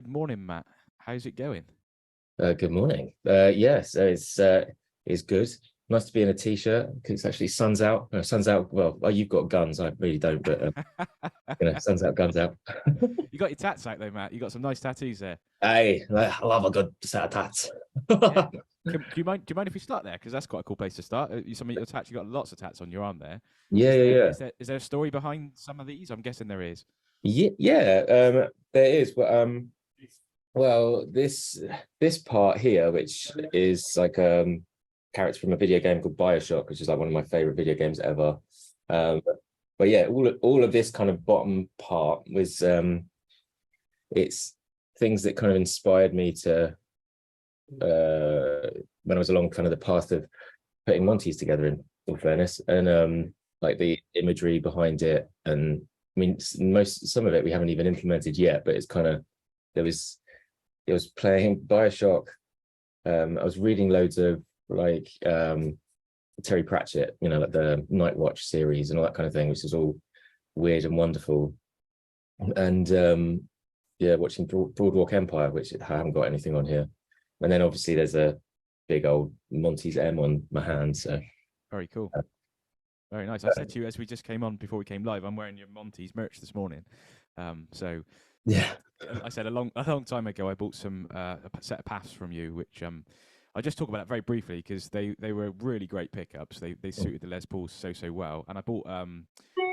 Good morning, Matt. How's it going? Good morning. So it's good. Nice to be in a t-shirt because it's actually sun's out. Sun's out. Well, you've got guns. I really don't, but sun's out, guns out. You got your tats out though, Matt. You got some nice tattoos there. Hey, I love a good set of tats. Yeah. Do you mind if we start there? Because that's quite a cool place to start. Some of your tats, you got lots of tats on your arm there. Yeah, Is yeah, there yeah, is there is there a story behind some of these? I'm guessing there is. yeah, yeah. There is, but well, this part here, which is like character from a video game called BioShock, which is like one of my favorite video games ever. Um, but yeah, all of this kind of bottom part was it's things that kind of inspired me to when I was along kind of the path of putting Monty's together in all fairness, and like the imagery behind it. And I mean, some of it we haven't even implemented yet, but it's kind of there was it was playing BioShock. I was reading loads of like Terry Pratchett, like the Night Watch series and all that kind of thing, which is all weird and wonderful. And yeah, watching Broadwalk Empire, which I haven't got anything on here. And then obviously there's a big old Monty's M on my hand. So Very cool. uh, Very nice. I said to you as we just came on before we came live, I'm wearing your Monty's merch this morning. So yeah, I said a long time ago I bought some a set of paths from you, which I just talk about that very briefly because they were really great pickups. They suited the Les Pauls so well, and I bought I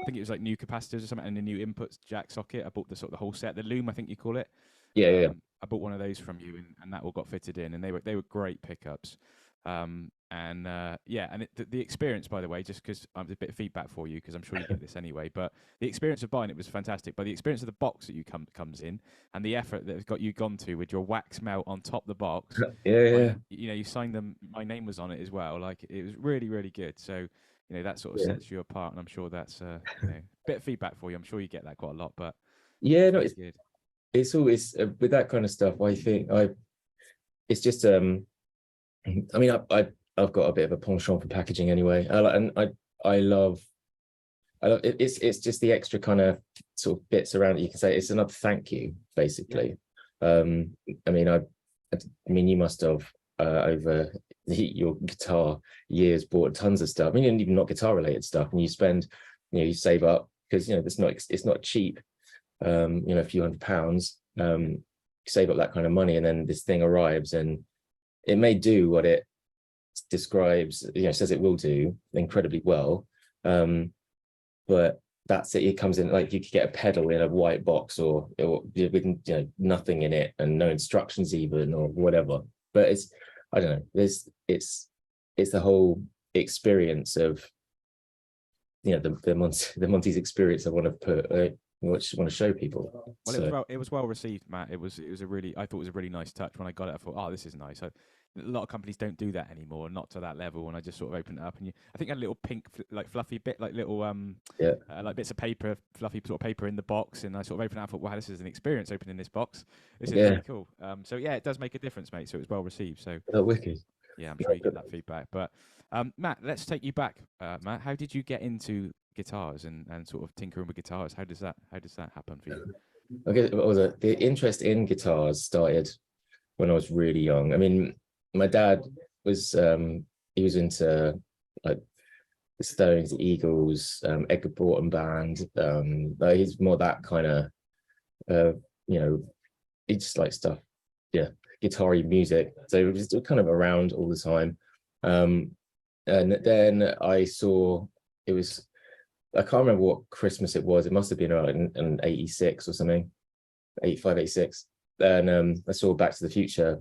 think it was like new capacitors or something and a new inputs jack socket. I bought the whole set, the loom I think you call it. yeah, yeah, I bought one of those from you, and that all got fitted in, and they were great pickups. Yeah, and the experience, by the way, just because I'm a bit of feedback for you, because I'm sure you get this anyway, but the experience of buying it was fantastic. But the experience of the box that you comes in, and the effort that has got you gone to with your wax melt on top of the box, yeah, yeah, and you signed them. My name was on it as well. Like it was really really good. So that sort of yeah. sets you apart, and I'm sure that's a bit of feedback for you. I'm sure you get that quite a lot, but Yeah, it's no, really good. it's always with that kind of stuff. I think it's just I mean, I've got a bit of a penchant for packaging anyway. I love it's just the extra kind of sort of bits around it. You can say it's another thank you, basically. I mean, I mean, you must have over your guitar years bought tons of stuff. I mean, even not guitar related stuff, and you spend, you save up because it's not cheap. A few £100. Save up that kind of money, and then this thing arrives, and it may do what it describes, says it will do incredibly well. But that's it. It comes in like you could get a pedal in a white box or with nothing in it and no instructions even or whatever. But I don't know. It's the whole experience of the Monty's experience I want to want to show people. Well, So it was well received, Matt. It was a really I thought it was a really nice touch when I got it. I thought, oh, this is nice. A lot of companies don't do that anymore, not to that level. And I just sort of opened it up, and I think I had a little pink, like fluffy bit, like little yeah, like bits of paper, fluffy sort of paper in the box. And I sort of opened it up. I thought, wow, this is an experience opening this box. This is yeah, really cool. So yeah, it does make a difference, mate. So it was well received. So wicked. yeah, I'm sure you get that feedback. But Matt, let's take you back, Matt. How did you get into guitars and sort of tinkering with guitars? How does that happen for you? Okay, what was it? The interest in guitars started when I was really young. I mean, my dad was he was into like the Stones, the Eagles, Edgar Broughton band. Like he's more that kind of uh, you know, he just like stuff, yeah, guitar-y music. So it was kind of around all the time. Um, and then I saw it was I can't remember what Christmas it was. It must have been around in 86 or something, 85, 86. And I saw Back to the Future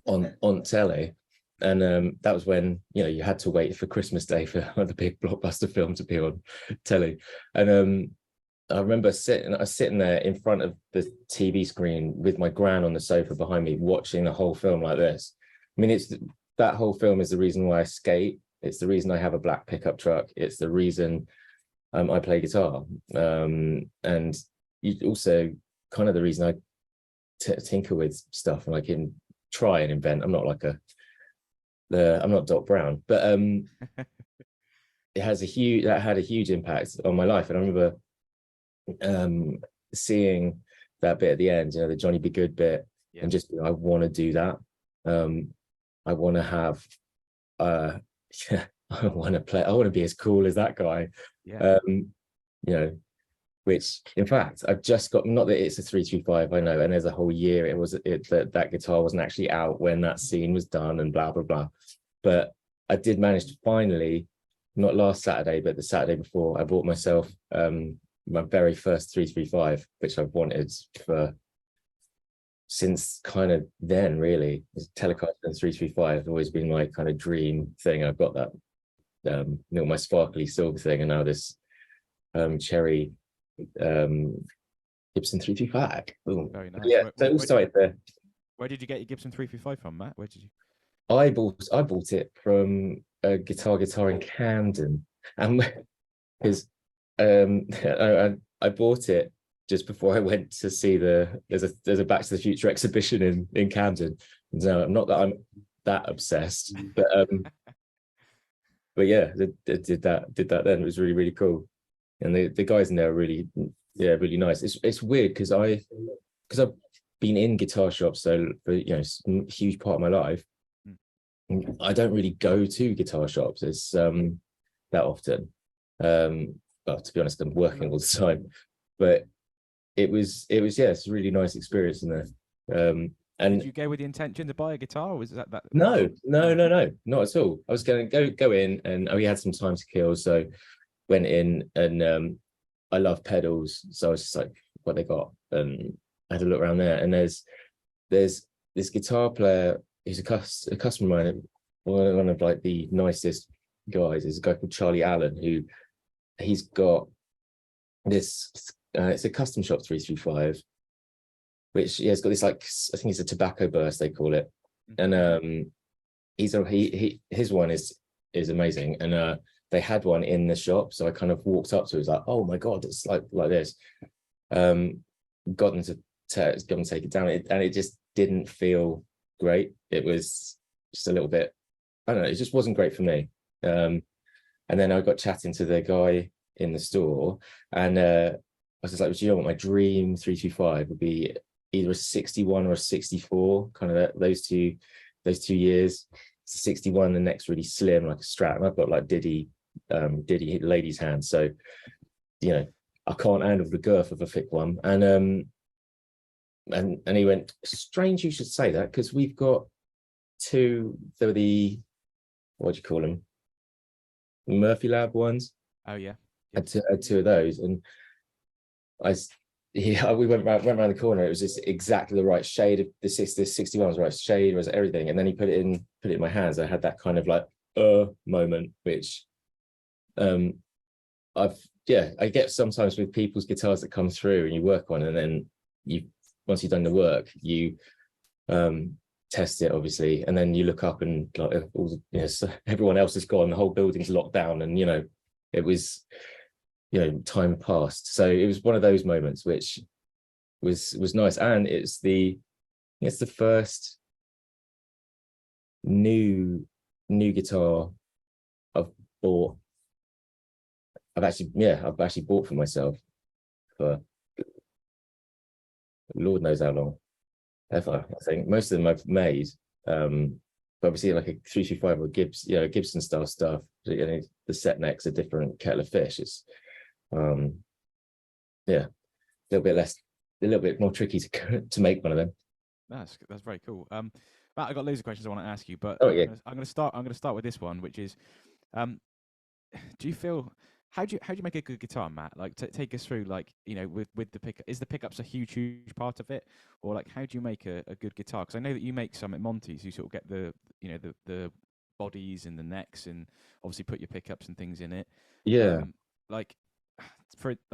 on telly. And that was when, you had to wait for Christmas Day for the big blockbuster film to be on telly. And I remember sitting there in front of the TV screen with my gran on the sofa behind me, watching the whole film like this. I mean, that whole film is the reason why I skate. It's the reason I have a black pickup truck. It's the reason I play guitar. And also kind of the reason I tinker with stuff and I can try and invent. I'm not like I'm not Doc Brown, but that had a huge impact on my life. And I remember seeing that bit at the end, the Johnny Be Good bit, Yeah. and just, I want to do that. I want to have, I want to be as cool as that guy. Yeah. Which in fact I've just got, not that it's a 335, I know, and there's a whole year that guitar wasn't actually out when that scene was done and blah blah blah, but I did manage to finally, not last Saturday but the Saturday before, I bought myself my very first 335, which I've wanted for since kind of then, really. Telecaster 335 has always been my kind of dream thing. I've got that my sparkly silver thing, and now this cherry Gibson 335. Boom. Very nice. Yeah, so it all started there. Where did you get your Gibson 335 from, Matt? Where did you? I bought it from a guitar in Camden, and because I bought it just before I went to see there's a Back to the Future exhibition in Camden. No, not that I'm that obsessed, but yeah, did that then. It was really, really cool, and the guys in there are really, really nice. It's weird because I've been in guitar shops for a huge part of my life. I don't really go to guitar shops as that often. Well, to be honest, I'm working all the time, but it was it's a really nice experience in there. And did you go with the intention to buy a guitar, or was that? No, not at all. I was going to go in, and we had some time to kill, so went in, and I love pedals, so I was just like, what they got, and I had a look around there, and there's this guitar player. He's a customer of mine, one of like the nicest guys. Is a guy called Charlie Allen, who he's got this. It's a custom shop 335, which it's got this, like, I think it's a tobacco burst they call it, and his one is amazing, and they had one in the shop, so I kind of walked up to it, was like, oh my god, it's like this. Got them to take it down, and it just didn't feel great. It was just a little bit, I don't know, it just wasn't great for me. And then I got chatting to the guy in the store, and I was just like, do you know what my dream 325 would be? Either a 61 or a 64, kind of those two years. It's a 61, the neck's really slim, like a Strat, and I've got like Diddy ladies' hands, so I can't handle the girth of a thick one. And he went, strange you should say that, because we've got two, what do you call them, Murphy Lab ones. Oh yeah. Had two of those, and we went around the corner. It was just exactly the right shade of the 61 was the right shade, was everything. And then he put it in my hands. I had that kind of like moment, which I get sometimes with people's guitars that come through and you work on, and then once you've done the work, you test it obviously, and then you look up and like everyone else is gone, the whole building's locked down, and it was time passed. So it was one of those moments which was nice, and it's the first new guitar I've actually bought for myself for Lord knows how long, ever. I think most of them I've made, but obviously like a 335 or Gibson style stuff, the set necks a different kettle of fish. It's a little bit more tricky to make one of them. That's very cool. Matt, I got loads of questions I want to ask you, but I'm going to start with this one, which is, do you feel, how do you make a good guitar, Matt? Like, take us through, like, with the pickup. Is the pickups a huge part of it, or like, how do you make a good guitar? Because I know that you make some at Monty's. You sort of get the bodies and the necks, and obviously put your pickups and things in it. Yeah. Like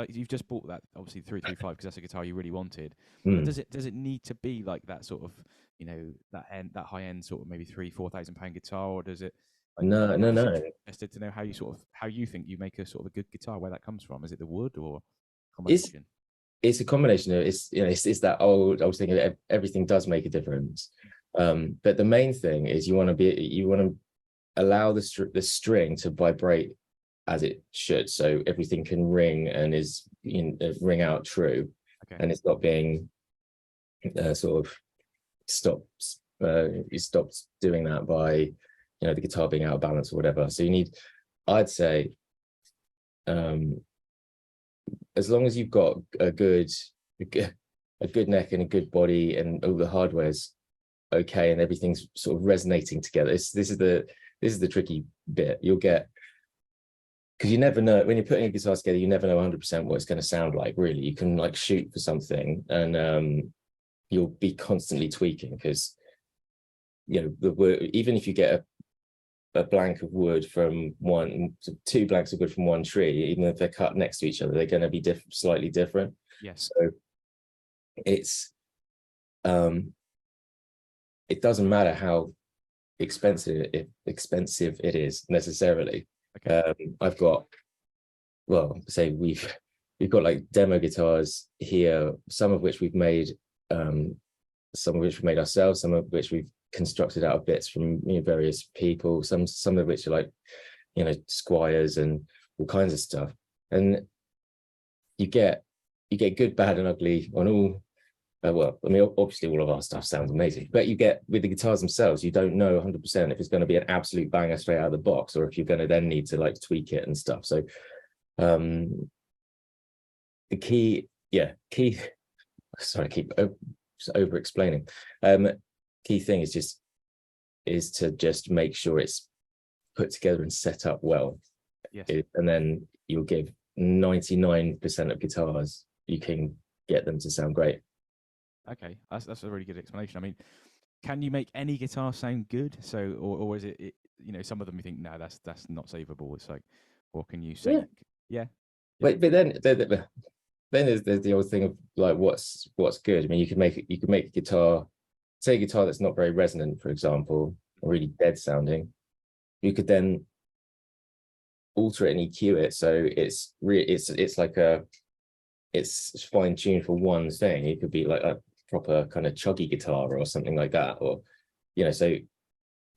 you've just bought that obviously 335 because that's a guitar you really wanted. But does it need to be like that sort of that high end sort of maybe £3,000-4,000 guitar, or does it? Like, no. Interested to know how you think you make a sort of a good guitar, where that comes from. Is it the wood or combination? It's a combination of it's that old thing that everything does make a difference. But the main thing is you want to allow the string to vibrate as it should, so everything can ring and is ring out true. Okay. And it's not being sort of stops. You stopped doing that by, you know, the guitar being out of balance or whatever. So you need, I'd say, as long as you've got a good neck and a good body and all the hardware's okay and everything's sort of resonating together. This is the tricky bit. You'll get, because you never know when you're putting a guitar together, you never know 100% what it's going to sound like. Really, you can like shoot for something, and you'll be constantly tweaking, because, you know, the word, even if you get a blank of wood from two blanks of wood from one tree, even if they're cut next to each other, they're going to be slightly different. Yes. So it's it doesn't matter how expensive it is necessarily. Okay. I've got, well, say we've got like demo guitars here, some of which we've made ourselves, some of which we've constructed out of bits from, you know, various people, some of which are like, you know, Squires and all kinds of stuff. And you get good, bad and ugly on all. Well, I mean, obviously all of our stuff sounds amazing, but you get, with the guitars themselves, you don't know 100% if it's going to be an absolute banger straight out of the box, or if you're going to then need to like tweak it and stuff. So the key, sorry, I keep over explaining. Key thing is to just make sure it's put together and set up well. Yes. And then you'll give 99% of guitars, you can get them to sound great. Okay, that's a really good explanation. I mean, can you make any guitar sound good? So, or is it, you know, some of them you think, no, that's not savable. It's like, what can you say? Yeah. But then there's the old thing of like, what's good. I mean, you could make a guitar, say a guitar that's not very resonant, for example, or really dead sounding. You could then alter it and EQ it, so it's like it's fine tuned for one thing. It could be like a proper kind of chuggy guitar or something like that, or, you know, so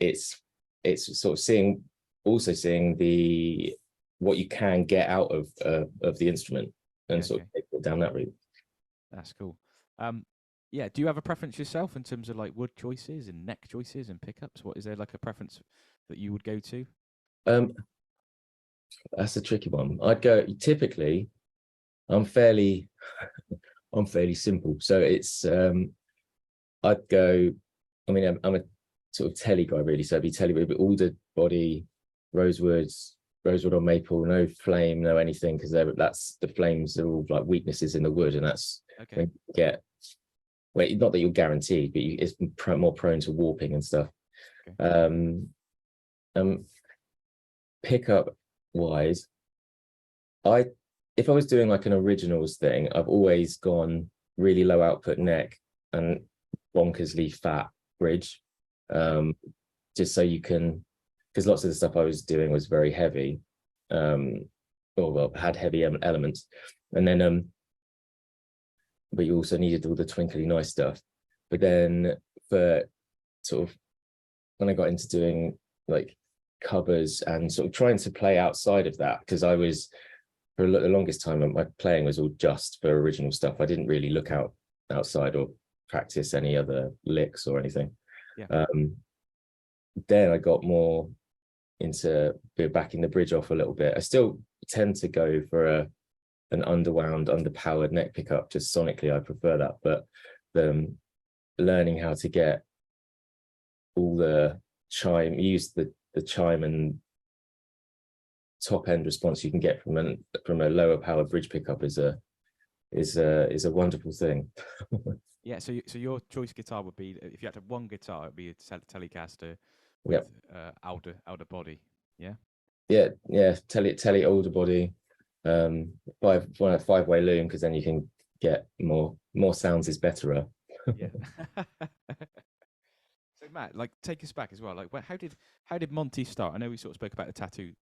it's sort of seeing the what you can get out of the instrument, and sort of take it down that route. That's cool. Yeah, do you have a preference yourself in terms of like wood choices and neck choices and pickups? What is there like a preference that you would go to? That's a tricky one. I'd go, typically I'm fairly simple, so it's I'd go, I mean, I'm a sort of telly guy really, so it'd be telly with alder body, rosewood or maple, no flame, no anything, because that's, the flames are all like weaknesses in the wood, and that's Okay. get, well, not that you're guaranteed, but it's more prone to warping and stuff. Okay. Pickup wise, if I was doing like an originals thing, I've always gone really low output neck and bonkersly fat bridge, just so you can, because lots of the stuff I was doing was very heavy, had heavy elements, and then but you also needed all the twinkly nice stuff. But then for sort of, when I got into doing like covers and sort of trying to play outside of that, because I was, for the longest time, my playing was all just for original stuff. I didn't really look outside or practice any other licks or anything. Yeah. Then I got more into backing the bridge off a little bit. I still tend to go for an underwound, underpowered neck pickup. Just sonically, I prefer that. But learning how to get all the chime, use the chime and top end response you can get from a lower power bridge pickup is a wonderful thing. Yeah, so your choice guitar would be, if you had to have one guitar, it'd be a Telecaster with outer body. Yeah, telly older body, 5-way loom, because then you can get more sounds is better. Yeah. So Matt, like, take us back as well. Like, how did Monty start? I know we sort of spoke about the tattoo.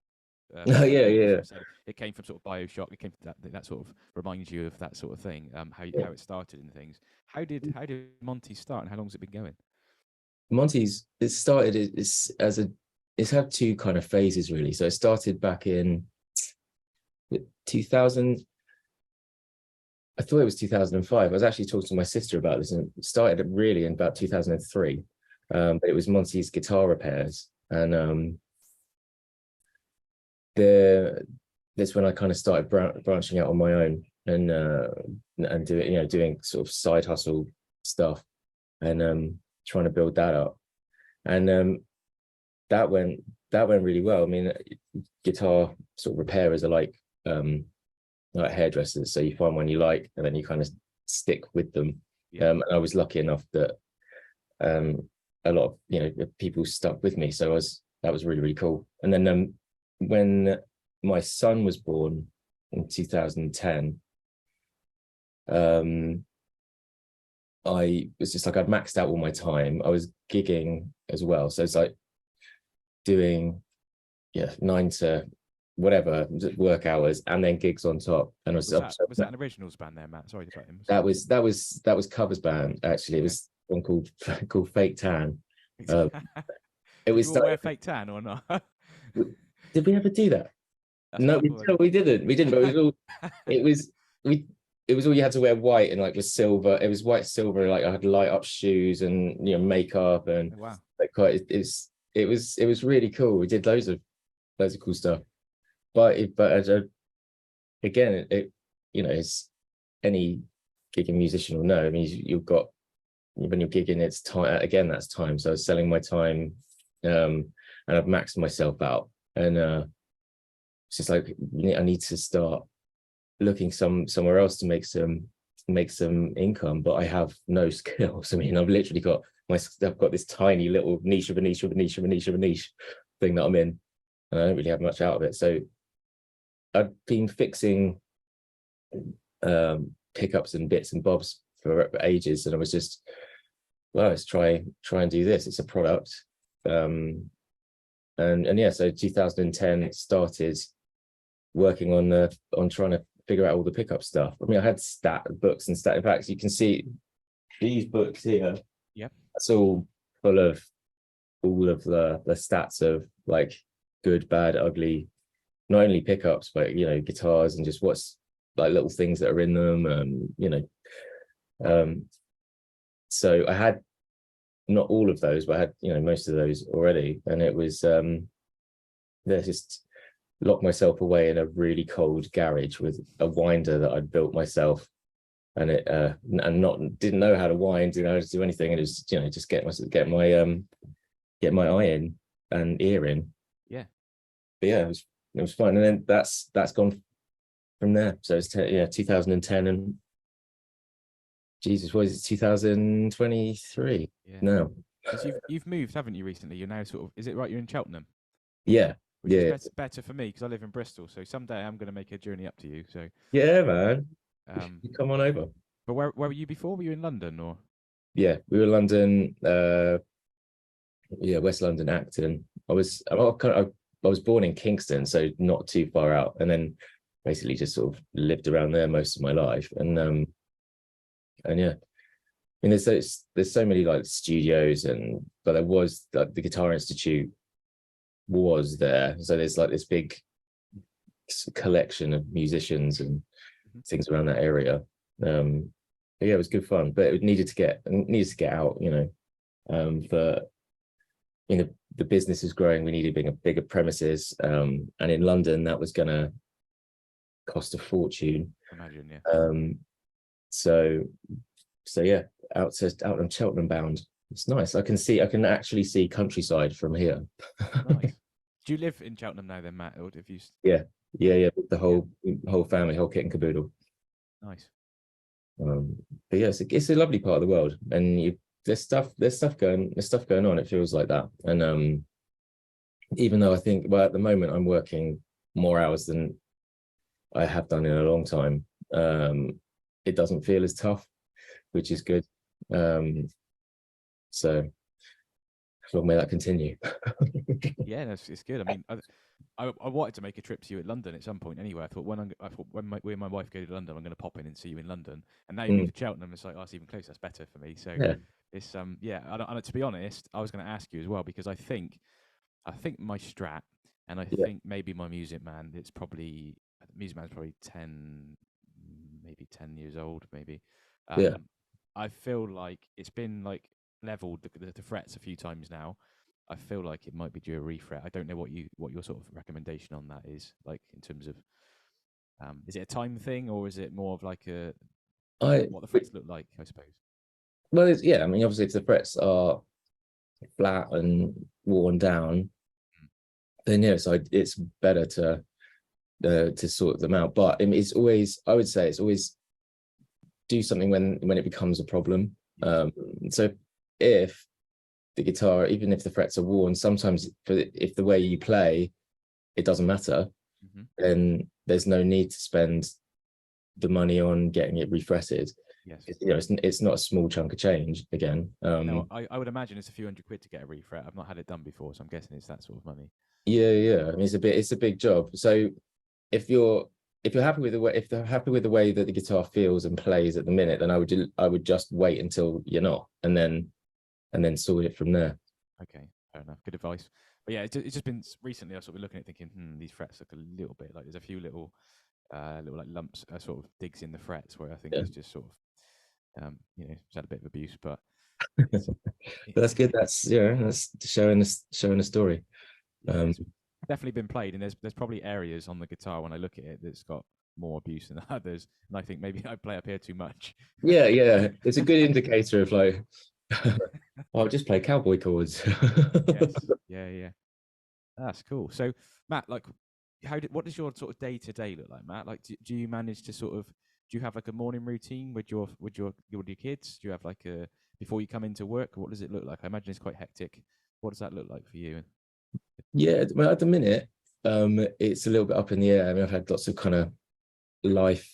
Oh yeah. It came from sort of BioShock. It came from that sort of reminds you of that sort of thing. How it started and things. How did Monty start, and how long has it been going? Monty's, it started it's had two kind of phases really. So it started back in 2000. I thought it was 2005. I was actually talking to my sister about this, and it started really in about 2003. But it was Monty's guitar repairs, and that's when I kind of started branching out on my own and doing sort of side hustle stuff, and trying to build that up, and that went really well. I mean, guitar sort of repairers are like hairdressers, so you find one you like and then you kind of stick with them. And I was lucky enough that a lot of people stuck with me, so that was really, really cool. And then when my son was born in 2010, I was just like, I'd maxed out all my time. I was gigging as well, so it's like doing 9 to whatever work hours and then gigs on top. And was that an originals band there, Matt? Sorry to cut him. That was covers band, actually. It was one called Fake Tan. It was wear fake tan or not? Did we ever do that? No, we didn't. But it was all you had to wear white and like with silver. It was white, silver, like I had light up shoes and makeup and wow. Like it was really cool. We did loads of cool stuff. But again, it's any gigging musician will know. I mean, you've got, when you're gigging, it's time again. That's time. So I was selling my time, and I've maxed myself out. And it's just like I need to start looking somewhere else to make some income. But I have no skills. I mean, I've literally got this tiny little niche of a niche of a niche of a niche of a niche thing that I'm in, and I don't really have much out of it. So I've been fixing pickups and bits and bobs for ages, and I was just, well, let's try and do this. It's a product, and yeah. So 2010 started working on trying to figure out all the pickup stuff. I mean, I had stat books and stat. In fact, you can see these books here. Yep, that's all full of all of the stats of like good, bad, ugly. Not only pickups, but guitars and just what's like little things that are in them. So I had not all of those, but I had most of those already, and it was just locked myself away in a really cold garage with a winder that I'd built myself, and it didn't know how to wind, didn't know how to do anything, and it was just get my eye in and ear in. Yeah, but yeah, it was fun, and then that's gone from there. So it's 2010, and Jesus, what is it, 2023 now? Because you've moved, haven't you, recently? You're now sort of, is it right, you're in Cheltenham? Yeah. Which is better for me because I live in Bristol, so someday I'm going to make a journey up to you. So yeah, man, you come on over. But where were you before? Were you in London or? Yeah, we were London, West London, Acton. I was born in Kingston, so not too far out, and then basically just sort of lived around there most of my life. And yeah, I mean, there's so many like studios, but there was the Guitar Institute was there, so there's like this big collection of musicians and things around that area. But yeah, it was good fun, but it needed to get out, for the business is growing. We needed bigger premises, and in London that was gonna cost a fortune. Imagine, yeah. So yeah, out on Cheltenham bound. It's nice. I can actually see countryside from here. Nice. Do you live in Cheltenham now then, Matt? Or have you? Yeah. The whole family, whole kit and caboodle. Nice. But yeah, it's a lovely part of the world, and there's stuff going on. It feels like that, and even though I think, well, at the moment I'm working more hours than I have done in a long time, it doesn't feel as tough, which is good. So long may that continue. Yeah, it's good. I mean, I wanted to make a trip to you at London at some point anyway. I thought when my wife go to London, I'm going to pop in and see you in London. And now you move to Cheltenham, it's like, oh, it's even closer. That's better for me. So yeah. It's and to be honest, I was going to ask you as well, because I think my Strat, and I think maybe my Music Man, Music Man's probably 10, maybe 10 years old, maybe. Yeah. I feel like it's been like leveled the frets a few times now. I feel like it might be due a refret. I don't know what your sort of recommendation on that is, like in terms of is it a time thing or is it more of like a I what the frets look like, I suppose. well, yeah. I mean, obviously, if the frets are flat and worn down, then yeah, so it's better to sort them out. But I mean, it's always, I would say, it's always do something when it becomes a problem. So if the guitar, even if the frets are worn, sometimes if the way you play, it doesn't matter, then there's no need to spend the money on getting it refretted. Yes. It's not a small chunk of change again. No, I would imagine it's a few £100 to get a refret. I've not had it done before, so I'm guessing it's that sort of money. Yeah. I mean, it's a big job. So if you're happy with they're happy with the way that the guitar feels and plays at the minute, then I would just wait until you're not, and then sort it from there. Okay, fair enough. Good advice. But yeah, it's just been recently I've sort of been looking at it thinking, these frets look a little bit like there's a few little like lumps, sort of digs in the frets where I think it's just sort of it's had a bit of abuse, but But that's good. That's that's showing a story. It's definitely been played, and there's probably areas on the guitar when I look at it that's got more abuse than others, and I think maybe I play up here too much. Yeah, it's a good indicator of like, I'll just play cowboy chords. Yes, yeah. That's cool. So, Matt, like, what does your sort of day to day look like, Matt? Like, do you manage to sort of do you have like a morning routine with your kids? Do you have like a before you come into work? What does it look like? I imagine it's quite hectic. What does that look like for you? Yeah, well, at the minute, it's a little bit up in the air. I mean, I've had lots of kind of life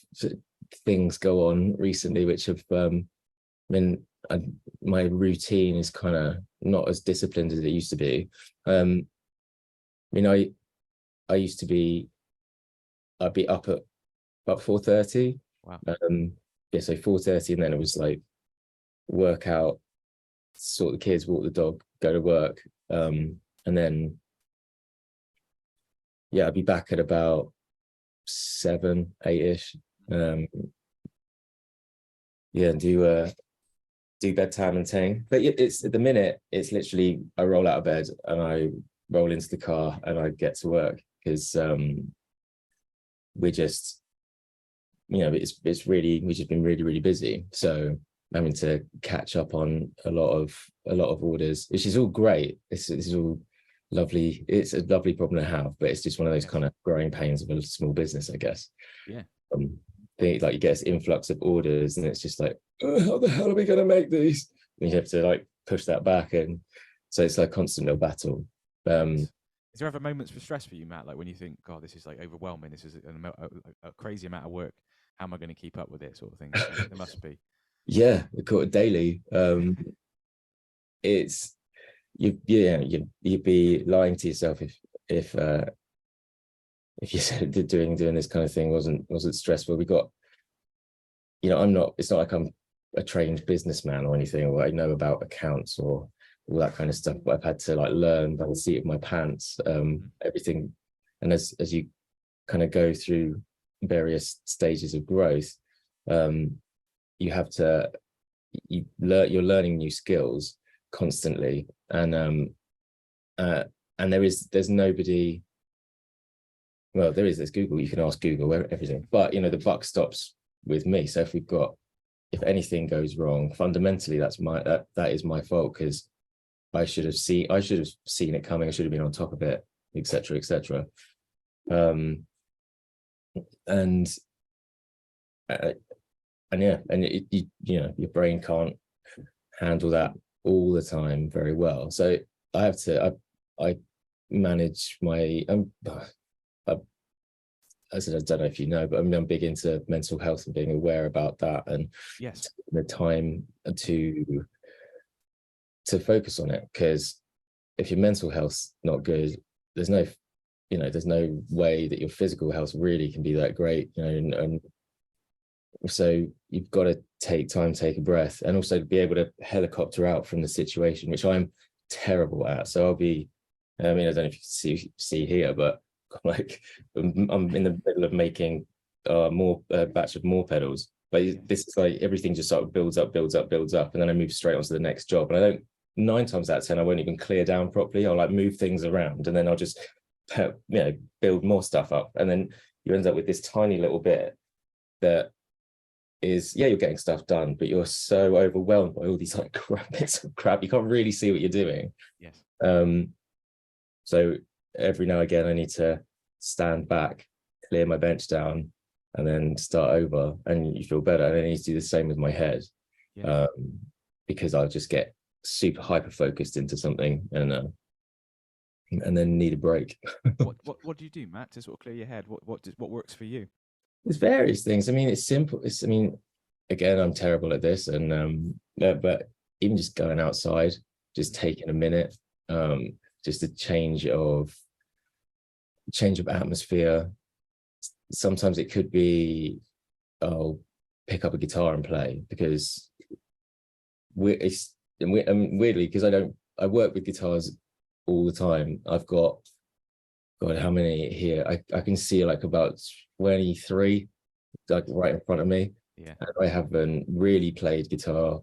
things go on recently, which have my routine is kind of not as disciplined as it used to be. I mean, I used to be, I'd be up at about 4:30. Wow. Yeah, so 4:30, and then it was like workout, sort the kids, walk the dog, go to work, and then I'd be back at about 7, 8ish. And do bedtime and thing. But it's at the minute, it's literally I roll out of bed and I roll into the car and I get to work because we're just we've just been really, really busy. So having to catch up on a lot of orders, which is all great. This is all lovely. It's a lovely problem to have, but it's just one of those kind of growing pains of a small business, I guess. Yeah. Like you get this influx of orders and it's just like, how the hell are we going to make these? And you have to like push that back, and so it's like a constant little battle. Is there ever moments for stress for you, Matt? Like when you think, God, this is like overwhelming. This is a crazy amount of work. How am I going to keep up with it? Sort of thing. There must be. Yeah, we call it daily. It's you'd be lying to yourself if you said that doing this kind of thing wasn't stressful. We got, it's not like I'm a trained businessman or anything, or I know about accounts or all that kind of stuff, but I've had to like learn by the seat of my pants, everything. And as you kind of go through various stages of growth, you're learning new skills constantly, and there's nobody. Well, there's Google. You can ask Google everything, but the buck stops with me. So if anything goes wrong, fundamentally that is my fault, because I should have seen it coming. I should have been on top of it, etc., etc. And your brain can't handle that all the time very well. So I manage my I don't know if you know, but I'm big into mental health and being aware about that, and yes, the time to focus on it, because if your mental health's not good, there's no way that your physical health really can be that great, and so you've got to take time, take a breath, and also be able to helicopter out from the situation, which I'm terrible at. So I'll be, I don't know if you see here, but I'm in the middle of making more batch of more pedals. But this is like everything just sort of builds up, and then I move straight on to the next job. And I don't, 9 times out of 10, I won't even clear down properly. I'll like move things around, and then I'll just build more stuff up, and then you end up with this tiny little bit that is, you're getting stuff done, but you're so overwhelmed by all these like bits of crap, you can't really see what you're doing. Yes. So every now and again I need to stand back, clear my bench down, and then start over, and you feel better. And I need to do the same with my head. Because I'll just get super hyper focused into something, and then need a break. What do you do, Matt, to sort of clear your head? What works for you? There's various things. I mean, it's simple. Again, I'm terrible at this, and but even just going outside, just taking a minute, just a change of atmosphere. Sometimes it could be, I'll pick up a guitar and play, because weirdly, because I work with guitars all the time. I've got, God, how many here? I can see like about 23, like right in front of me. Yeah. And I haven't really played guitar,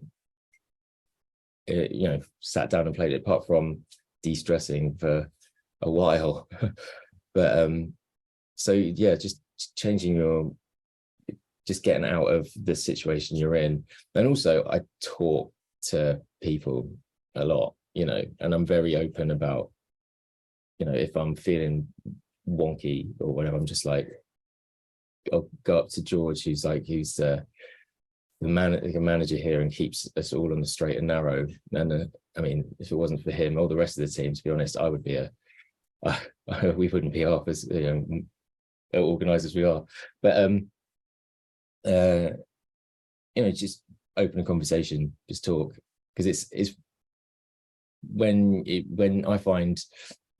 sat down and played it, apart from de-stressing for a while. But so yeah, just changing just getting out of the situation you're in. And also I talk to people a lot, and I'm very open about, if I'm feeling wonky or whatever, I'm just like, I'll go up to George, who's the manager here and keeps us all on the straight and narrow. And I mean, if it wasn't for him or the rest of the team, to be honest, I would be we wouldn't be half as organized as we are. But just open a conversation, just talk, because it's when I find,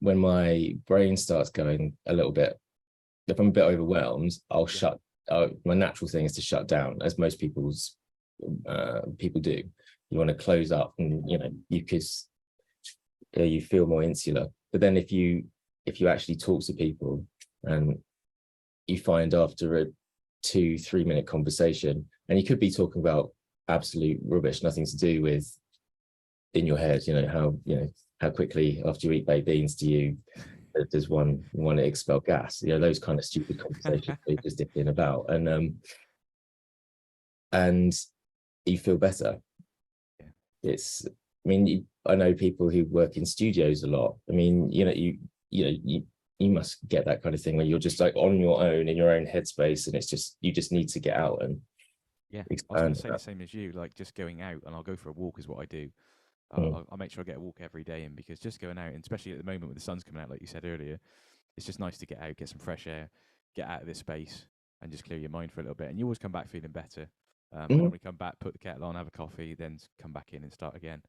when my brain starts going a little bit, if I'm a bit overwhelmed, I'll shut. My natural thing is to shut down, as most people do. You want to close up, and you feel more insular. But then if you actually talk to people, and you find after a 2-3 minute conversation, and you could be talking about absolute rubbish, nothing to do with in your head, how quickly after you eat baked beans does one want to expel gas, those kind of stupid conversations you're just dipping about, and you feel better. I know people who work in studios a lot. I mean, you must get that kind of thing where you're just like on your own in your own headspace, and it's just, you just need to get out and expand. I was going to say the same as you, like just going out, and I'll go for a walk is what I do. I'll make sure I get a walk every day, and because just going out, and especially at the moment when the sun's coming out, like you said earlier, it's just nice to get out, get some fresh air, get out of this space, and just clear your mind for a little bit. And you always come back feeling better. When we come back, put the kettle on, have a coffee, then come back in and start again.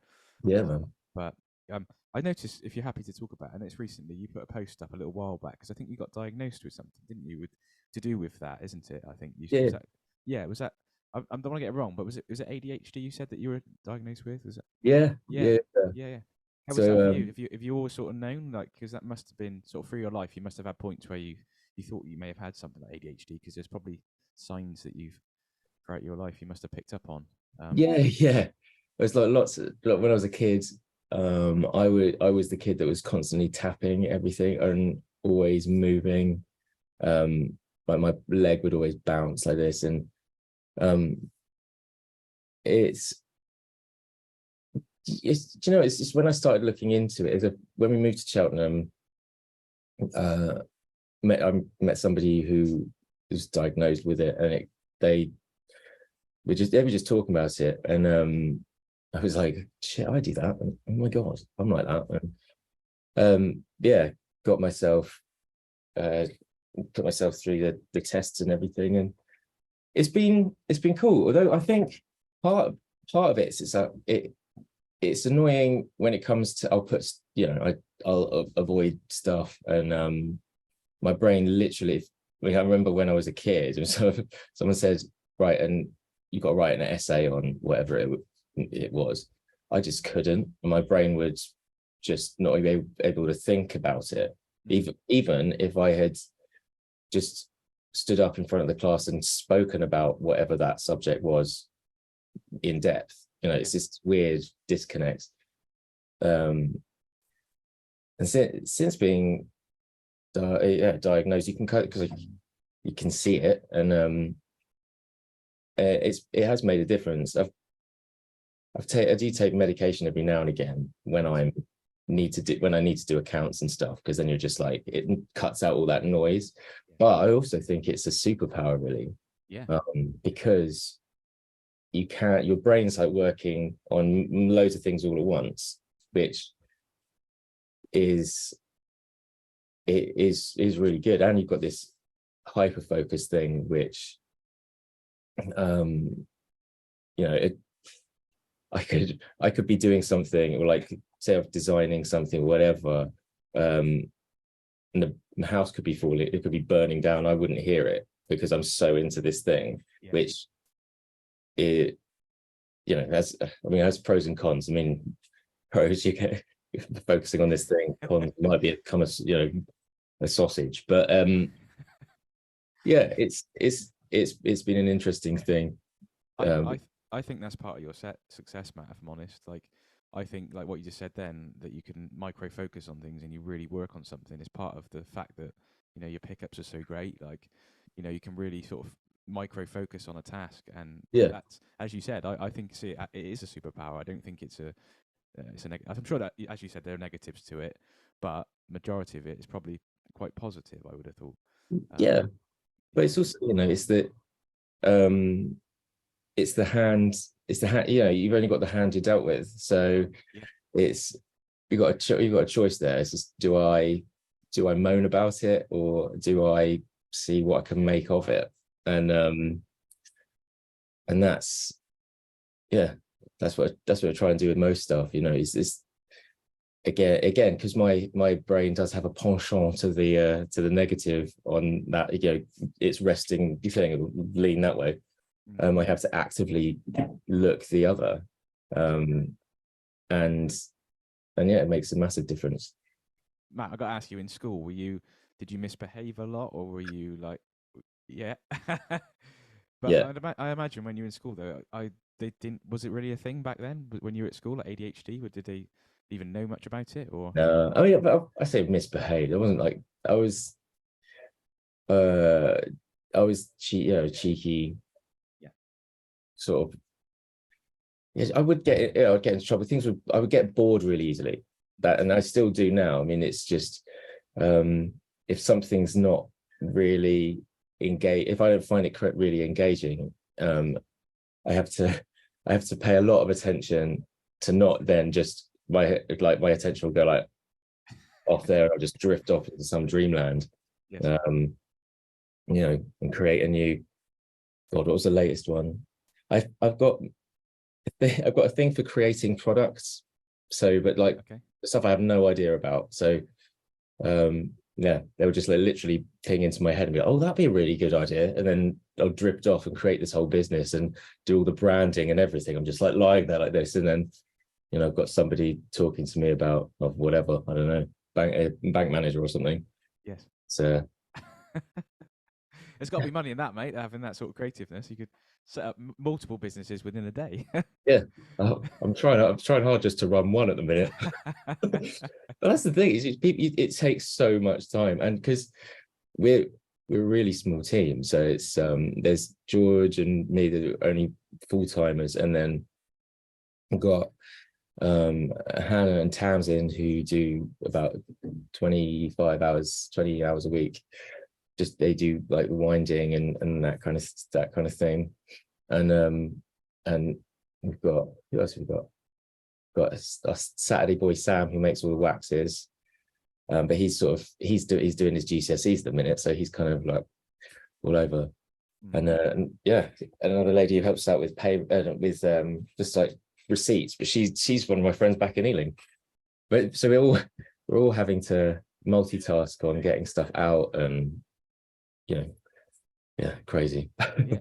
Yeah, man. But I noticed, if you're happy to talk about it, and it's recently, you put a post up a little while back, because I think you got diagnosed with something, didn't you, to do with that, isn't it? I think you. Yeah. Was that? I don't want to get it wrong, but was it ADHD you said that you were diagnosed with? Was it? Yeah. How was that for you? Have you always sort of known, like, because that must have been sort of through your life, you must have had points where you thought you may have had something like ADHD, because there's probably signs that you've throughout your life you must have picked up on. There's like when I was a kid, I was the kid that was constantly tapping everything and always moving. Like my leg would always bounce like this, and it's just when I started looking into it, when we moved to Cheltenham, I met somebody who was diagnosed with it, and they were just talking about it, and I was like, shit, I do that, and, oh my god, I'm like that. And got myself put myself through the tests and everything, and it's been cool. Although I think part of it is it's annoying when it comes to, I'll avoid stuff, and my brain literally, I remember when I was a kid, and so someone said, right, and you got to write an essay on whatever it was. I just couldn't, and my brain would just not be able to think about it, even if I had just stood up in front of the class and spoken about whatever that subject was in depth. You know, it's this weird disconnect. And since being diagnosed, you can because you can see it, and it has made a difference. I do take medication every now and again when I need to do accounts and stuff, because then you're just like, it cuts out all that noise. But I also think it's a superpower, really, because your brain's like working on loads of things all at once, which is really good. And you've got this hyper focus thing, which I could be doing something, or like say I'm designing something or whatever, and the house could be falling, it could be burning down, I wouldn't hear it because I'm so into this thing, which it has pros and cons. I mean, pros, you get focusing on this thing, cons might become a sausage, but it's been an interesting thing. I think that's part of your success, Matt, if I'm honest. Like, I think, like what you just said then, that you can micro focus on things and you really work on something is part of the fact that, your pickups are so great. Like, you can really sort of micro focus on a task. And that's, as you said, I think it is a superpower. I don't think it's a I'm sure that, as you said, there are negatives to it, but majority of it is probably quite positive, I would have thought. But it's also, it's the hand, you've only got the hand you're dealt with, so you've got a choice there. It's just, do I moan about it, or do I see what I can make of it? And that's what I try and do with most stuff. Is this again because my brain does have a penchant to the negative on that. It's resting, feeling lean that way. I have to actively look the other, and it makes a massive difference. Matt, I got to ask you, in school, did you misbehave a lot, or were you like, but I imagine when you were in school though, they didn't, was it really a thing back then when you were at school, like ADHD? Did they even know much about it, or? No, but I say misbehaved. It wasn't like I was cheeky, sort of. Yes, I would get into trouble. I would get bored really easily. And I still do now. I mean, it's just if something's not really engaged, if I don't find it really engaging, I have to pay a lot of attention to not then just my attention will go like off there. I'll just drift off into some dreamland, and create a new. God, what was the latest one? I've got a thing for creating products. So, but like stuff I have no idea about. So, they would just literally ping into my head and be like, oh, that'd be a really good idea. And then I'll drift off and create this whole business and do all the branding and everything. I'm just like lying there like this. And then, I've got somebody talking to me about whatever, I don't know, bank manager or something. Yes. So there's got to be money in that, mate, having that sort of creativeness. You could set up multiple businesses within a day. I'm trying hard just to run one at the minute. But that's the thing, is it takes so much time, and because we're a really small team, so it's there's George and me that are only full-timers, and then we've got Hannah and Tamsin who do about 20 hours a week. Just they do like winding and that kind of thing, and we've got, who else have we got? Got a Saturday boy Sam who makes all the waxes, but he's doing his GCSEs at the minute, so he's kind of like all over. And another lady who helps out with just like receipts, but she's one of my friends back in Ealing. But so we're all having to multitask on getting stuff out, and crazy. I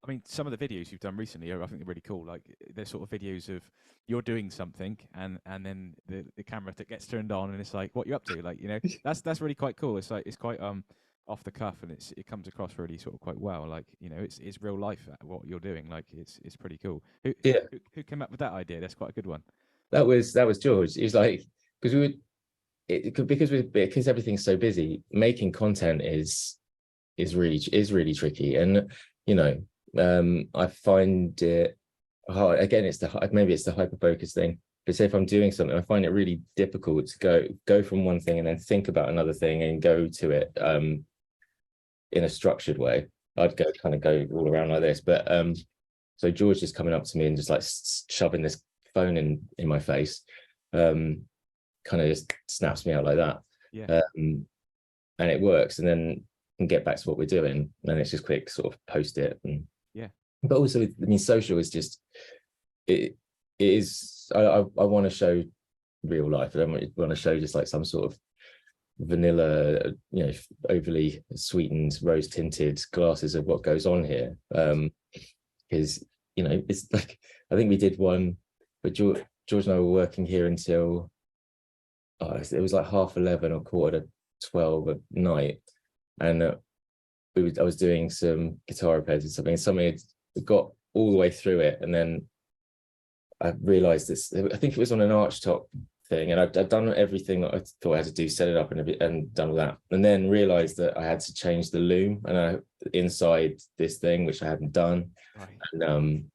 mean, some of the videos you've done recently I think they're really cool. Like, they're sort of videos of you're doing something, and then the camera gets turned on, and it's like, what you up to? Like, that's really quite cool. It's like, it's quite off the cuff, and it comes across really sort of quite well. Like, you know, it's real life what you're doing. Like, it's pretty cool. Yeah, Who came up with that idea? That's quite a good one. that was George. He was like, because we would because everything's so busy, making content is really tricky. And you know, I find it hard. Again, maybe it's the hyper focus thing. But say if I'm doing something, I find it really difficult to go from one thing and then think about another thing and go to it in a structured way. I'd go all around like this. But so George just coming up to me and just like shoving this phone in my face, kind of just snaps me out like that. Yeah. And it works, and then can get back to what we're doing. And it's just quick sort of post it. And Yeah. but also, I mean, social is just it is. I want to show real life. I don't want to show just like some sort of vanilla, you know, overly sweetened, rose tinted glasses of what goes on here. Because you know, it's like I think we did one, but George and I were working here until it was like 11:30 or 11:45 at night, and I was doing some guitar repairs or something. And something had got all the way through it, and then I realised this. I think it was on an archtop thing, and I'd done everything that I thought I had to do, set it up and done all that, and then realised that I had to change the loom and inside this thing, which I hadn't done. Right. And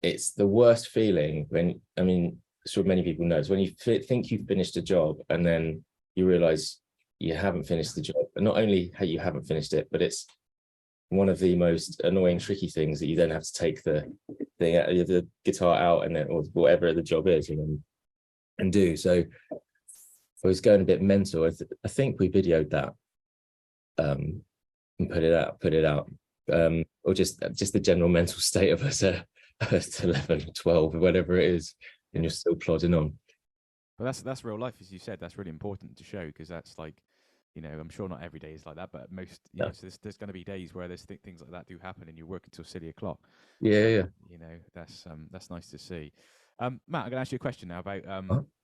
it's the worst feeling when, I mean, sure many people know, it's when you think you've finished a job and then you realise you haven't finished the job. And not only how you haven't finished it, but it's one of the most annoying, tricky things that you then have to take the guitar out and then, or whatever the job is, and do. So I was going a bit mental. I think we videoed that and put it out, or just the general mental state of us at 11, 12, whatever it is, and you're still plodding on. But that's real life, as you said. That's really important to show, because that's like, you know, I'm sure not every day is like that, but most, you know, so there's going to be days where there's things like that do happen, and you work until silly o'clock. Yeah. You know, that's nice to see. Matt, I'm going to ask you a question now about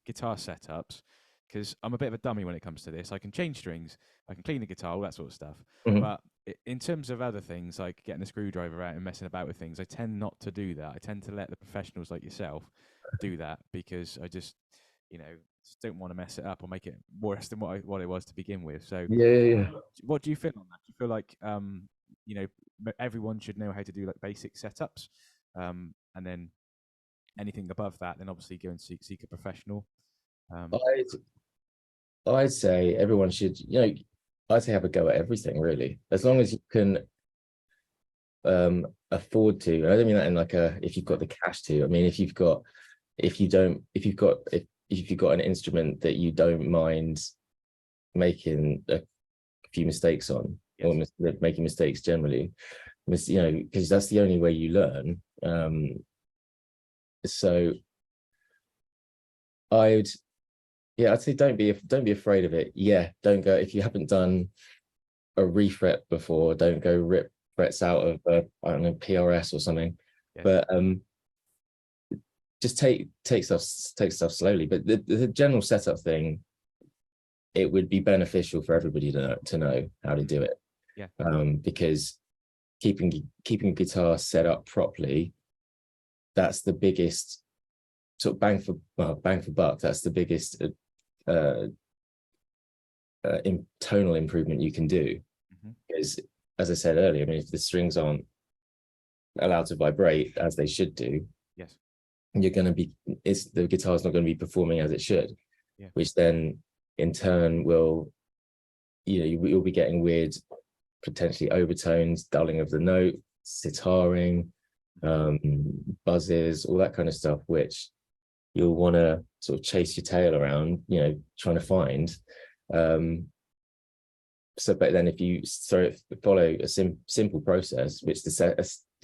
guitar setups, because I'm a bit of a dummy when it comes to this. I can change strings, I can clean the guitar, all that sort of stuff. Mhm. But in terms of other things, like getting a screwdriver out and messing about with things, I tend not to do that. I tend to let the professionals like yourself do that, because I just, you know, just don't want to mess it up or make it worse than what it was to begin with. So, Yeah. what do you feel on that? Do you feel like you know, everyone should know how to do like basic setups, and then anything above that, then obviously go and seek a professional? I'd say everyone should, you know, I'd say have a go at everything really, as long as you can afford to. And I don't mean that in like if you've got the cash to. I mean, if you've got an instrument that you don't mind making a few mistakes on, or making mistakes generally, you know, because that's the only way you learn. So I'd say don't be afraid of it. Yeah, don't go if you haven't done a refret before. Don't go rip frets out of I don't know, PRS or something. Yeah. But just take stuff slowly. But the general setup thing, it would be beneficial for everybody to know how to do it. Yeah. Because keeping guitar set up properly, that's the biggest sort of bang for buck. That's the biggest tonal improvement you can do. Because, as I said earlier, I mean, if the strings aren't allowed to vibrate as they should do, yes, you're going to be, the guitar's not going to be performing as it should. Yeah. Which then in turn will, you know, you'll be getting weird, potentially overtones, dulling of the note, sitaring, buzzes, all that kind of stuff, which you'll want to sort of chase your tail around, you know, trying to find. So, but then if you follow a simple process, which the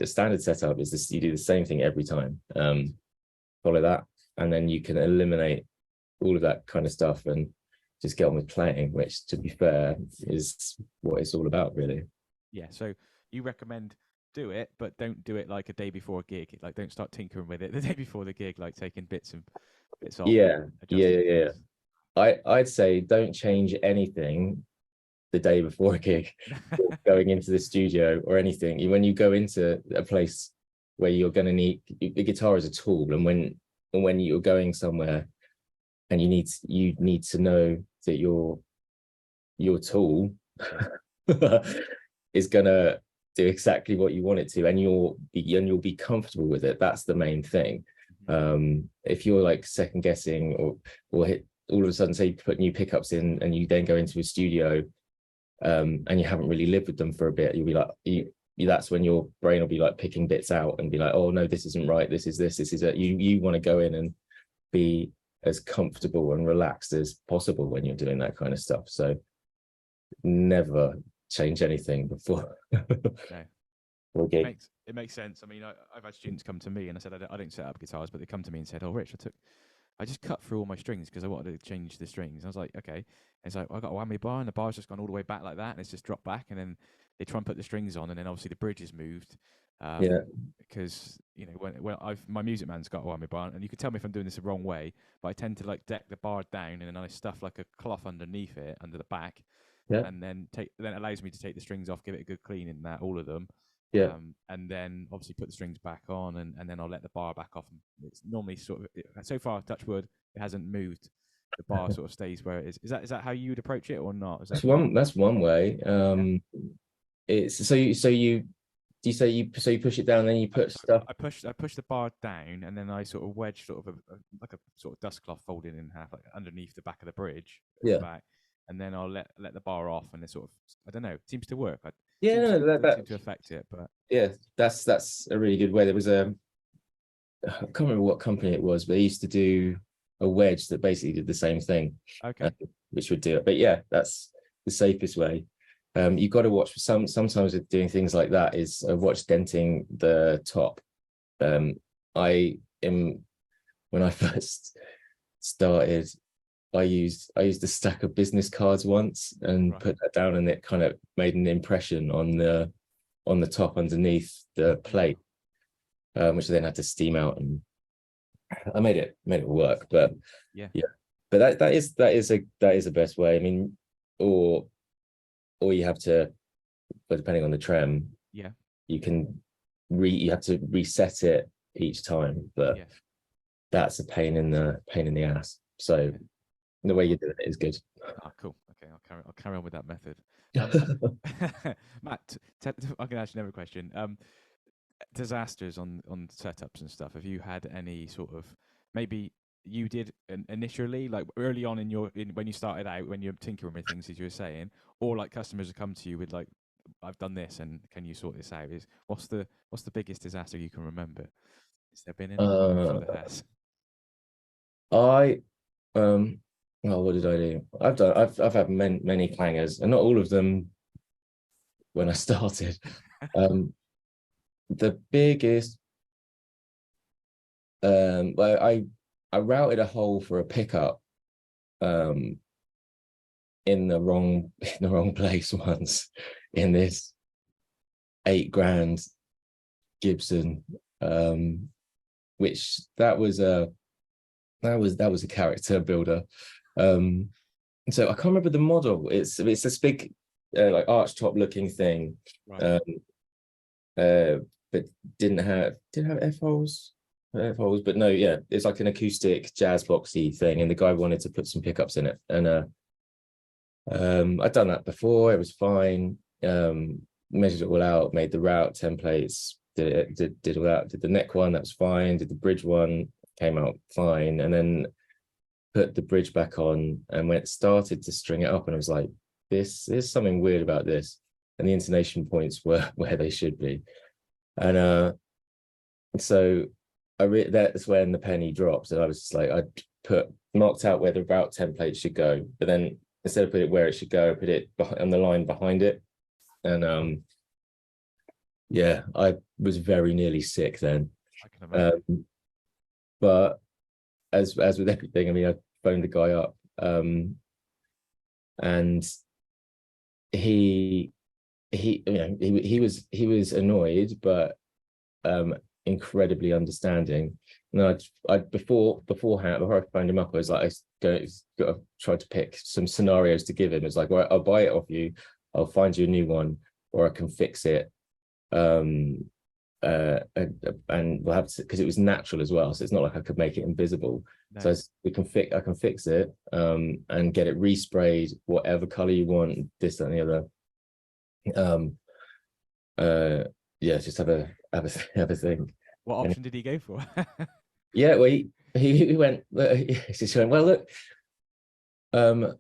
standard setup is this, you do the same thing every time. Follow that, and then you can eliminate all of that kind of stuff and just get on with playing, which, to be fair, is what it's all about, really. Yeah. So you recommend do it, but don't do it like a day before a gig. Like, don't start tinkering with it the day before the gig, like taking bits off. Yeah. I'd say don't change anything the day before a gig, going into the studio or anything. When you go into a place where you're going to need the guitar as a tool, and when you're going somewhere and you need to know that your tool is gonna do exactly what you want it to, and you'll be comfortable with it. That's the main thing. If you're like second guessing or hit all of a sudden, say you put new pickups in and you then go into a studio and you haven't really lived with them for a bit, you'll be like that's when your brain will be like picking bits out and be like, oh no, this isn't right, this is it. You want to go in and be as comfortable and relaxed as possible when you're doing that kind of stuff. So never change anything before. Okay. It makes sense. I mean, I've had students come to me and I said I don't set up guitars, but they come to me and said, oh Rich, I just cut through all my strings because I wanted to change the strings. I was like, okay. And it's like, I got a whammy bar and the bar's just gone all the way back like that, and it's just dropped back, and then they try and put the strings on, and then obviously the bridge is moved. Because when my music man's got a whammy bar, and you can tell me if I'm doing this the wrong way, but I tend to like deck the bar down, and then I stuff like a cloth underneath it, under the back, and then it allows me to take the strings off, give it a good clean in that, all of them. And then obviously put the strings back on, and then I'll let the bar back off. It's normally sort of, so far, touch wood, it hasn't moved. The bar sort of stays where it is. Is that how you would approach it or not? That's one way. It's so you say you push it down, then you put stuff. I push the bar down, and then I sort of wedge sort of like a sort of dust cloth folded in half, like underneath the back of the bridge. Back, and then I'll let the bar off, and it sort of, I don't know, it seems to work. That seems to affect it, but that's a really good way. There was I can't remember what company it was, but they used to do a wedge that basically did the same thing. Okay. Which would do it. But yeah, that's the safest way. You've got to watch sometimes with doing things like that is watch denting the top. When I first started, I used a stack of business cards once and put that down, and it kind of made an impression on the top underneath the plate, which I then had to steam out, and I made it work. But but that is the best way. I mean, or you have to, but depending on the trem, you have to reset it each time, but that's a pain in the ass. So the way you do it is good. Cool. Okay, I'll carry on with that method. Matt, I can ask you another question. Disasters on setups and stuff. Have you had any sort of, maybe you did initially, like early on when you started out, when you're tinkering with things, as you were saying, or like customers have come to you with like, I've done this and can you sort this out? What's the biggest disaster you can remember? Has there been any? I'm sure there has. Well, what did I do? I've had many clangers, and not all of them when I started. The biggest, well, I routed a hole for a pickup in the wrong place once in this $8,000 Gibson, which that was a character builder. So I can't remember the model. It's this big like arch top looking thing, but didn't have F holes, but no, it's like an acoustic jazz boxy thing, and the guy wanted to put some pickups in it, and I'd done that before. It was fine. Measured it all out, made the route templates, did all that, did the neck one, that was fine, did the bridge one, came out fine, and then put the bridge back on and started to string it up, and I was like, there's something weird about this, and the intonation points were where they should be, and so that's when the penny drops, and I was just like, I marked out where the route template should go, but then instead of putting it where it should go, I put it on the line behind it, and I was very nearly sick then. I can imagine. But as with everything, I mean, I phoned the guy up, and he was annoyed, but incredibly understanding. No, beforehand, before I phoned him up, I was like, I tried to pick some scenarios to give him. It's like, right, I'll buy it off you, I'll find you a new one, or I can fix it. And we'll have to, because it was natural as well, so it's not like I could make it invisible. No. So I can fix it, and get it resprayed, whatever color you want, this, that, and the other. Yeah, just have a think. What option did he go for? Yeah, well, he went. He just went, well, look, I'm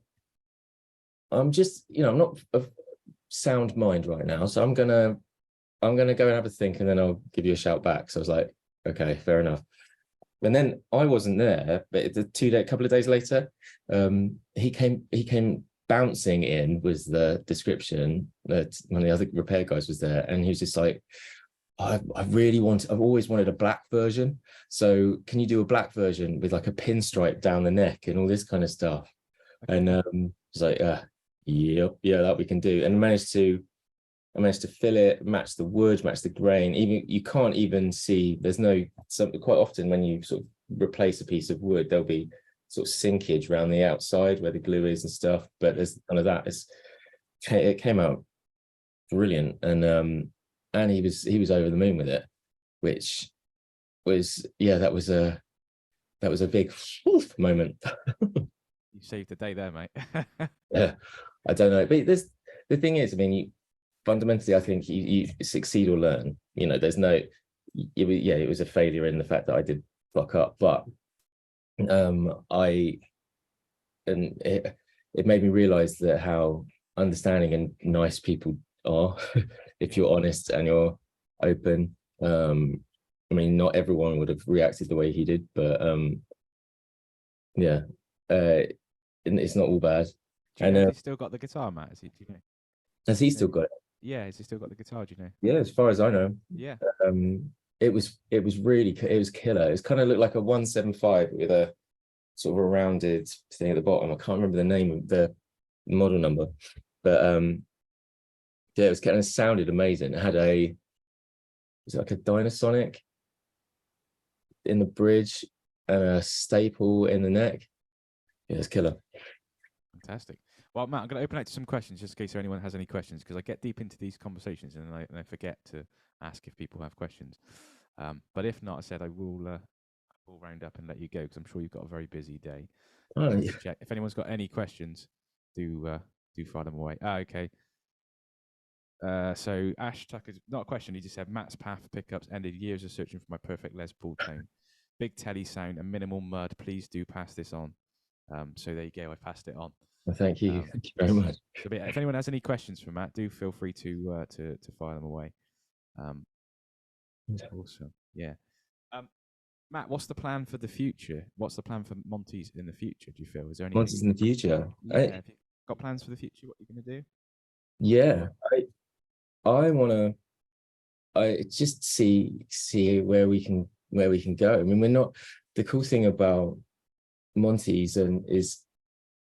just, I'm not of sound mind right now, so I'm gonna go and have a think, and then I'll give you a shout back. So I was like, okay, fair enough. And then I wasn't there, but a couple of days later, he came bouncing in with the description that one of the other repair guys was there, and he was just like, I've always wanted a black version. So can you do a black version with like a pinstripe down the neck and all this kind of stuff? Okay. And it's like, yeah, that we can do. And I managed to fill it, match the wood, match the grain. Even you can't even see, there's no, quite often when you sort of replace a piece of wood, there'll be sort of sinkage around the outside where the glue is and stuff, but there's none of that. It came out brilliant. And he was over the moon with it, which was, that was a big moment. You saved the day there, mate. Yeah, I don't know, but the thing is, I mean, fundamentally, I think you succeed or learn. There's no, it was a failure in the fact that I did fuck up, but it made me realize that how understanding and nice people are if you're honest and you're open. I mean, not everyone would have reacted the way he did, but it's not all bad. Do you know if he's still got the guitar, Matt? Do you know? Has he still got it? Yeah, has he still got the guitar? Do you know? Yeah, as far as I know. Yeah. It was killer. It kind of looked like a 175 with a sort of a rounded thing at the bottom. I can't remember the name of the model number, but it was kind of sounded amazing. It had was it like a Dynasonic in the bridge and a staple in the neck. Yeah, it's killer. Fantastic. Well, Matt, I'm going to open out to some questions just in case anyone has any questions, because I get deep into these conversations and I forget to ask if people have questions. But if not, I said I will round up and let you go, because I'm sure you've got a very busy day. Oh, yeah. Check. If anyone's got any questions, do fire them away. Okay. So Ash Tucker's not a question. He just said Matt's path pickups ended years of searching for my perfect Les Paul tone. Big telly sound and minimal mud. Please do pass this on. So there you go. I passed it on. Well, thank you. Thank you very much. So if anyone has any questions for Matt, do feel free to fire them away. Awesome. Yeah. Matt, what's the plan for the future? What's the plan for Monty's in the future? Do you feel? Is there any Monty's in the future? Yeah. Have you got plans for the future? What you're going to do? Yeah, I want to just see where we can go. I mean, we're not, the cool thing about Monty's is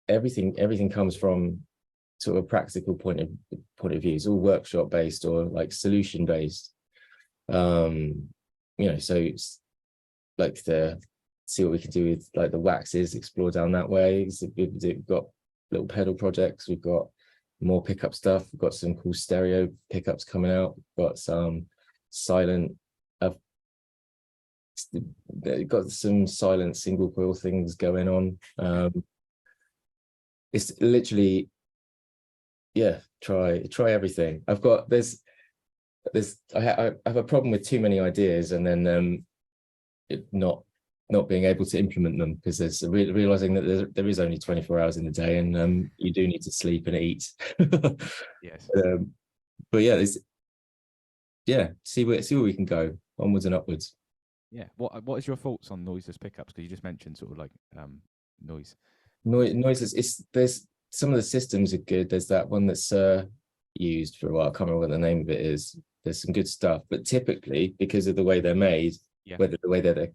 everything comes from sort of a practical point of view. It's all workshop based or like solution based. So it's like see what we can do with like the waxes, explore down that way. So we've got little pedal projects, we've got more pickup stuff, we've got some cool stereo pickups coming out, we've got some silent single coil things going on. It's literally, try everything. I have a problem with too many ideas and then not being able to implement them, because there's realizing that there is only 24 hours in the day, and you do need to sleep and eat. Yes. But see where we can go onwards and upwards. Yeah. What is your thoughts on noiseless pickups? Because you just mentioned sort of like noise. Noiseless. There's some of the systems are good. There's that one that's used for a while. I can't remember what the name of it is. There's some good stuff, but typically because of the way they're made, whether the way that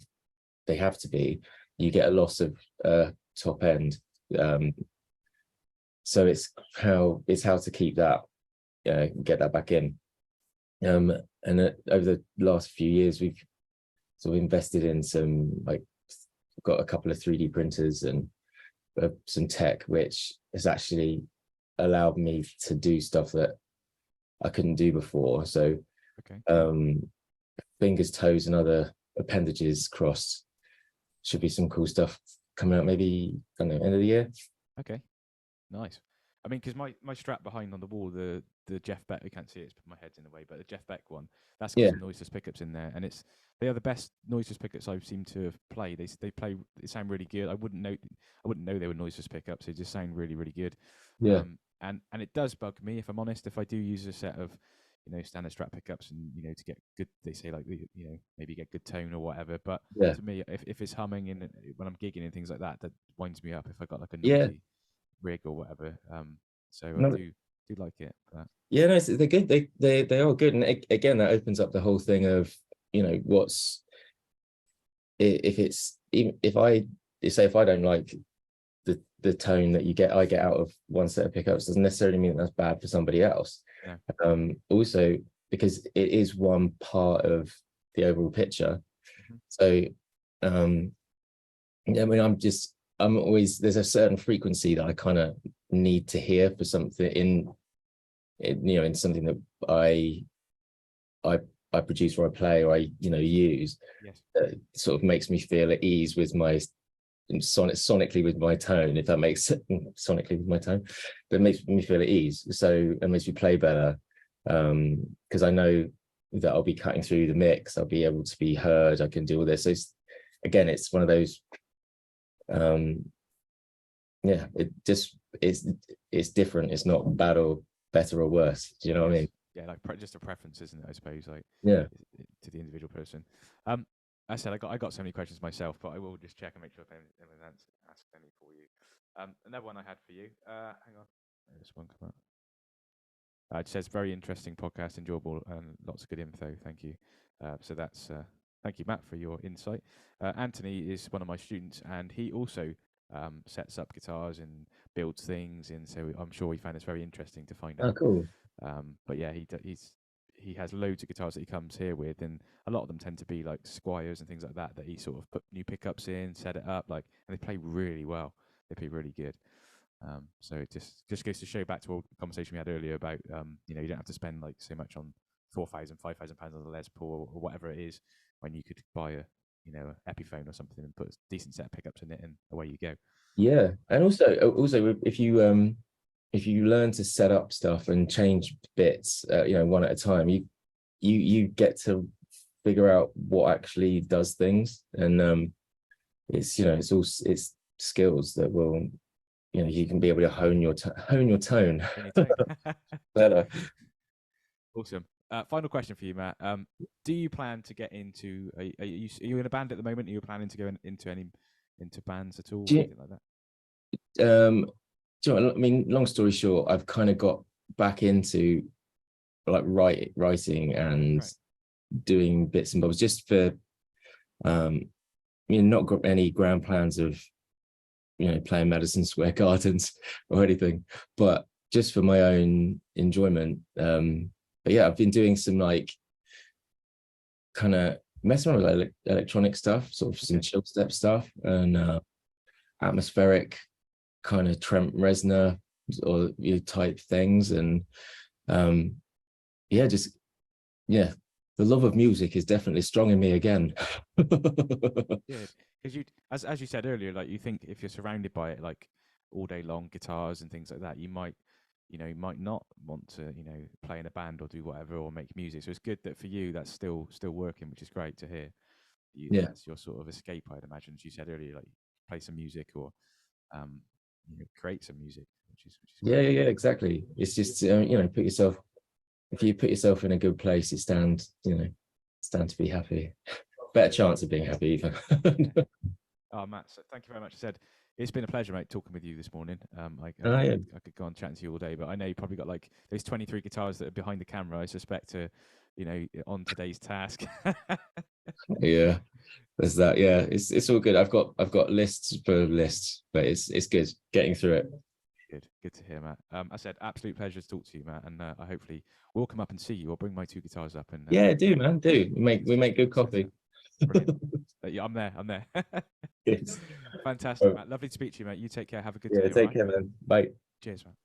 they have to be, you get a loss of top end. So it's how to keep that, get that back in. And over the last few years, sort of invested in some, like, got a couple of 3D printers and some tech, which has actually allowed me to do stuff that I couldn't do before. So fingers, toes, and other appendages crossed. Should be some cool stuff coming out, maybe, I don't know, end of the year. Okay, nice. I mean, because my strap behind on the wall, the Jeff Beck, we can't see it, it's my head's in the way, but the Jeff Beck one, that's got some noiseless pickups in there, and they are the best noiseless pickups I've seemed to have played. They sound really good. I wouldn't know they were noiseless pickups. They just sound really, really good. Yeah. And it does bug me, if I'm honest, if I do use a set of, standard strap pickups and, to get good, they say, like, maybe get good tone or whatever. But to me, if it's humming and when I'm gigging and things like that, that winds me up if I got like a noisy rig or whatever. So I do like it. But. Yeah, no, they're good. They are good. And again, that opens up the whole thing of, what's, if I don't like the tone that I get out of one set of pickups, doesn't necessarily mean that's bad for somebody else. No. Also, because it is one part of the overall picture. So I mean, I'm always, there's a certain frequency that I kind of need to hear for something in something that I produce or I play or I use. That sort of makes me feel at ease with my sonically with my tone, if that makes sonically with my tone, but it makes me feel at ease. So it makes me play better, because I know that I'll be cutting through the mix, I'll be able to be heard, I can do all this. So it's one of those, it's different. It's not bad or better or worse. Do you know what I mean? Yeah, like just a preference, isn't it? I suppose, like, to the individual person. I said I got so many questions myself, but I will just check and make sure if anyone asked any for you. Another one I had for you. Hang on, this one come up. It says very interesting podcast, enjoyable, and lots of good info. Thank you. So that's thank you, Matt, for your insight. Anthony is one of my students, and he also sets up guitars and builds things, and so I'm sure he found this very interesting to find out. Oh, cool. But yeah, he has loads of guitars that he comes here with, and a lot of them tend to be like Squires and things like that he sort of put new pickups in, set it up, like, and they play really well. They play really good. So it just goes to show, back to the conversation we had earlier about you don't have to spend like so much on £4,000, £5,000 on the Les Paul or whatever it is, when you could buy a Epiphone or something and put a decent set of pickups in it, and away you go. Yeah, and also if you learn to set up stuff and change bits, one at a time, you get to figure out what actually does things, and it's skills that will, you can be able to hone your tone better. Awesome. Final question for you, Matt. Do you plan to get into? Are you in a band at the moment? Are you planning to go into bands at all, or anything like that? I mean, long story short, I've kind of got back into like writing and doing bits and bobs, just for not got any grand plans of playing Madison Square Gardens or anything, but just for my own enjoyment. But yeah, I've been doing some like kind of messing around with electronic stuff, sort of some chill step stuff, and atmospheric kind of Trent Reznor or type things, and the love of music is definitely strong in me again. Yeah, because as you said earlier, like, you think if you're surrounded by it like all day long, guitars and things like that, you might not want to play in a band or do whatever or make music. So it's good that for you that's still working, which is great to hear. That's your sort of escape, I'd imagine, as you said earlier, like play some music or create some music, which is great. Yeah, exactly. It's just if you put yourself in a good place, it stands to be happy. Better chance of being happy even. Oh, Matt, so thank you very much. I said it's been a pleasure, mate, talking with you this morning. I could go on chatting to you all day, but I know you probably got like those 23 guitars that are behind the camera, I suspect, to on today's task. Yeah, there's that. Yeah, it's all good. I've got lists for lists, but it's good getting through it. Good to hear, Matt. I said absolute pleasure to talk to you, Matt, and I hopefully will come up and see you. I'll bring my two guitars up and yeah, do, man, do. We make good coffee. Brilliant. Yeah, I'm there. I'm there. Yes. Fantastic, Matt. Lovely to speak to you, mate. You take care. Have a good Yeah, day. All take right. care, man. Bye. Cheers, man.